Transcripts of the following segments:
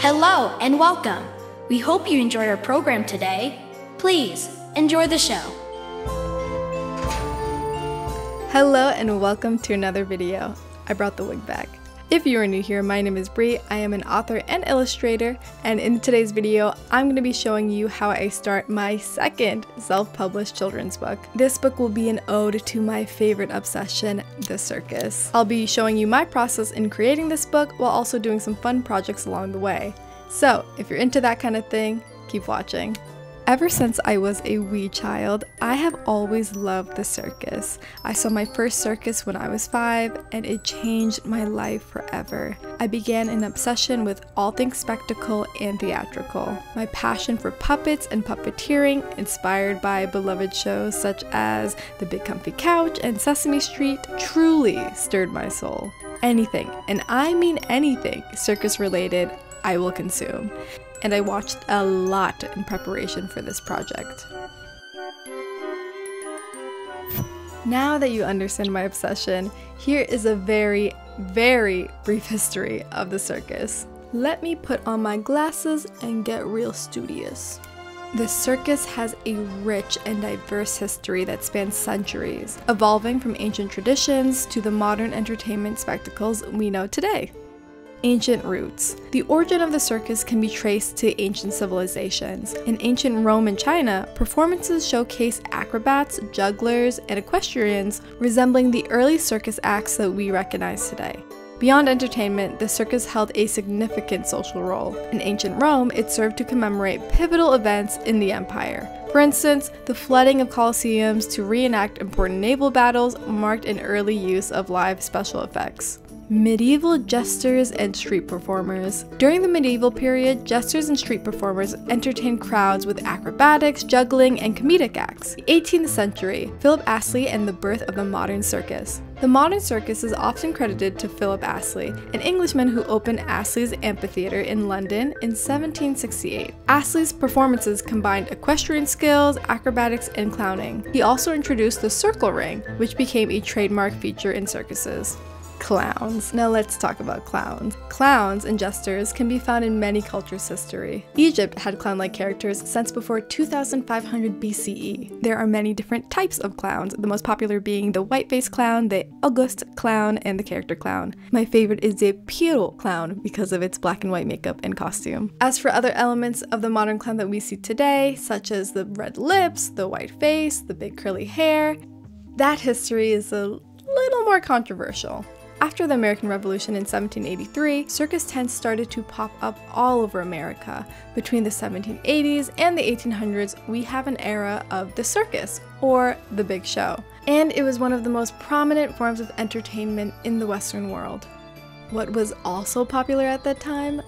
Hello and welcome. We hope you enjoy our program today. Please enjoy the show. Hello and welcome to another video. I brought the wig back. If you are new here, my name is Bree. I am an author and illustrator, and in today's video, I'm going to be showing you how I start my second self-published children's book. This book will be an ode to my favorite obsession, the circus. I'll be showing you my process in creating this book while also doing some fun projects along the way. So, if you're into that kind of thing, keep watching. Ever since I was a wee child, I have always loved the circus. I saw my first circus when I was 5, and it changed my life forever. I began an obsession with all things spectacle and theatrical. My passion for puppets and puppeteering, inspired by beloved shows such as The Big Comfy Couch and Sesame Street, truly stirred my soul. Anything, and I mean anything, circus related, I will consume. And I watched a lot in preparation for this project. Now that you understand my obsession, here is a very, very brief history of the circus. Let me put on my glasses and get real studious. The circus has a rich and diverse history that spans centuries, evolving from ancient traditions to the modern entertainment spectacles we know today. Ancient roots. The origin of the circus can be traced to ancient civilizations. In ancient Rome and China, performances showcase acrobats, jugglers, and equestrians resembling the early circus acts that we recognize today. Beyond entertainment, the circus held a significant social role. In ancient Rome, it served to commemorate pivotal events in the empire. For instance, the flooding of colosseums to reenact important naval battles marked an early use of live special effects. Medieval jesters and street performers. During the medieval period, jesters and street performers entertained crowds with acrobatics, juggling, and comedic acts. The 18th century, Philip Astley and the birth of the modern circus. The modern circus is often credited to Philip Astley, an Englishman who opened Astley's Amphitheatre in London in 1768. Astley's performances combined equestrian skills, acrobatics, and clowning. He also introduced the circle ring, which became a trademark feature in circuses. Clowns. Now let's talk about clowns. Clowns and jesters can be found in many cultures' history. Egypt had clown-like characters since before 2500 BCE. There are many different types of clowns, the most popular being the white-faced clown, the Auguste clown, and the character clown. My favorite is the Pierrot clown because of its black and white makeup and costume. As for other elements of the modern clown that we see today, such as the red lips, the white face, the big curly hair, that history is a little more controversial. After the American Revolution in 1783, circus tents started to pop up all over America. Between the 1780s and the 1800s, we have an era of the circus, or the big show. And it was one of the most prominent forms of entertainment in the Western world. What was also popular at that time?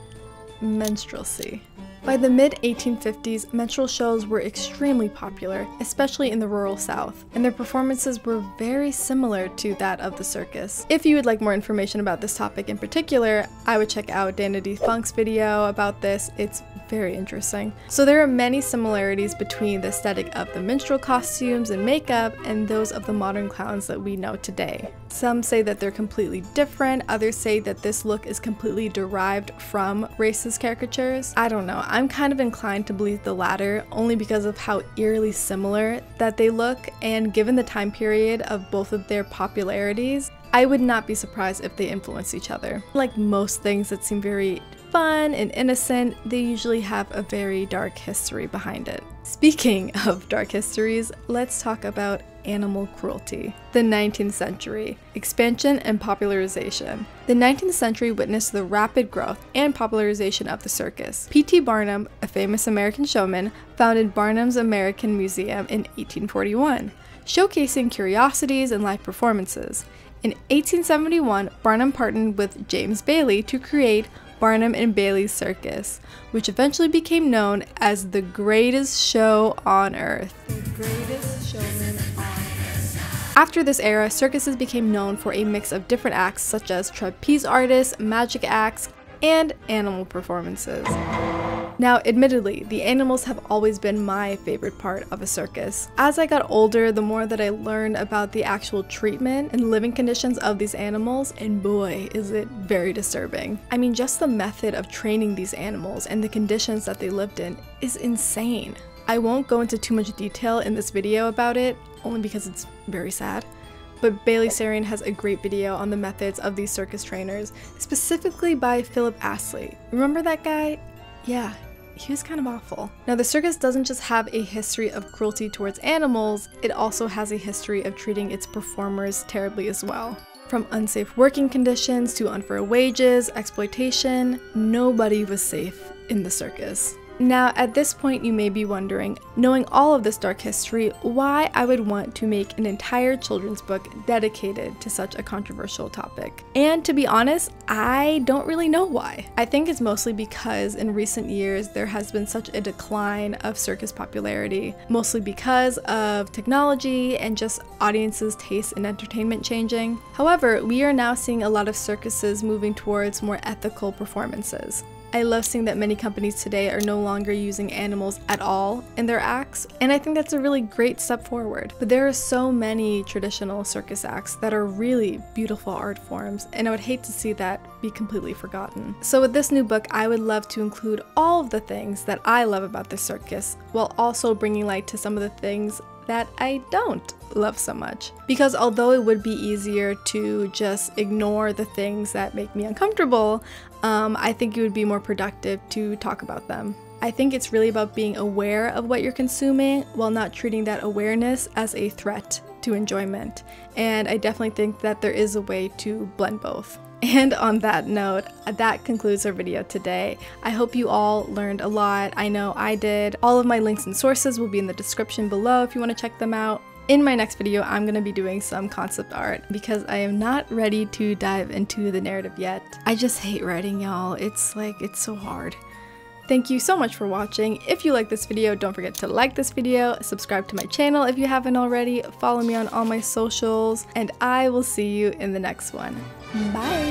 Minstrelsy. By the mid-1850s, minstrel shows were extremely popular, especially in the rural South, and their performances were very similar to that of the circus. If you would like more information about this topic in particular, I would check out Danity Funk's video about this. It's very interesting. So there are many similarities between the aesthetic of the minstrel costumes and makeup and those of the modern clowns that we know today. Some say that they're completely different, others say that this look is completely derived from racist caricatures. I don't know, I'm kind of inclined to believe the latter, only because of how eerily similar that they look, and given the time period of both of their popularities, I would not be surprised if they influence each other. Like most things that seem very fun and innocent, they usually have a very dark history behind it. Speaking of dark histories, let's talk about animal cruelty. The 19th century. Expansion and popularization. The 19th century witnessed the rapid growth and popularization of the circus. P.T. Barnum, a famous American showman, founded Barnum's American Museum in 1841, showcasing curiosities and live performances. In 1871, Barnum partnered with James Bailey to create Barnum and Bailey's Circus, which eventually became known as the greatest show on earth. The greatest showman on earth. After this era, circuses became known for a mix of different acts such as trapeze artists, magic acts, and animal performances. Now, admittedly, the animals have always been my favorite part of a circus. As I got older, the more that I learned about the actual treatment and living conditions of these animals, and boy, is it very disturbing. I mean, just the method of training these animals and the conditions that they lived in is insane. I won't go into too much detail in this video about it, only because it's very sad. But Bailey Sarian has a great video on the methods of these circus trainers, specifically by Philip Astley. Remember that guy? Yeah, he was kind of awful. Now, the circus doesn't just have a history of cruelty towards animals, it also has a history of treating its performers terribly as well. From unsafe working conditions to unfair wages, exploitation, nobody was safe in the circus. Now, at this point, you may be wondering, knowing all of this dark history, why I would want to make an entire children's book dedicated to such a controversial topic. And to be honest, I don't really know why. I think it's mostly because in recent years, there has been such a decline of circus popularity, mostly because of technology and just audiences' taste in entertainment changing. However, we are now seeing a lot of circuses moving towards more ethical performances. I love seeing that many companies today are no longer using animals at all in their acts, and I think that's a really great step forward. But there are so many traditional circus acts that are really beautiful art forms, and I would hate to see that be completely forgotten. So with this new book, I would love to include all of the things that I love about the circus, while also bringing light to some of the things that I don't love so much. Because although it would be easier to just ignore the things that make me uncomfortable, I think it would be more productive to talk about them. I think it's really about being aware of what you're consuming while not treating that awareness as a threat to enjoyment. And I definitely think that there is a way to blend both. And on that note, that concludes our video today. I hope you all learned a lot. I know I did. All of my links and sources will be in the description below if you want to check them out. In my next video, I'm going to be doing some concept art because I am not ready to dive into the narrative yet. I just hate writing, y'all. It's so hard. Thank you so much for watching. If you like this video, don't forget to like this video, subscribe to my channel if you haven't already, follow me on all my socials, and I will see you in the next one. Bye!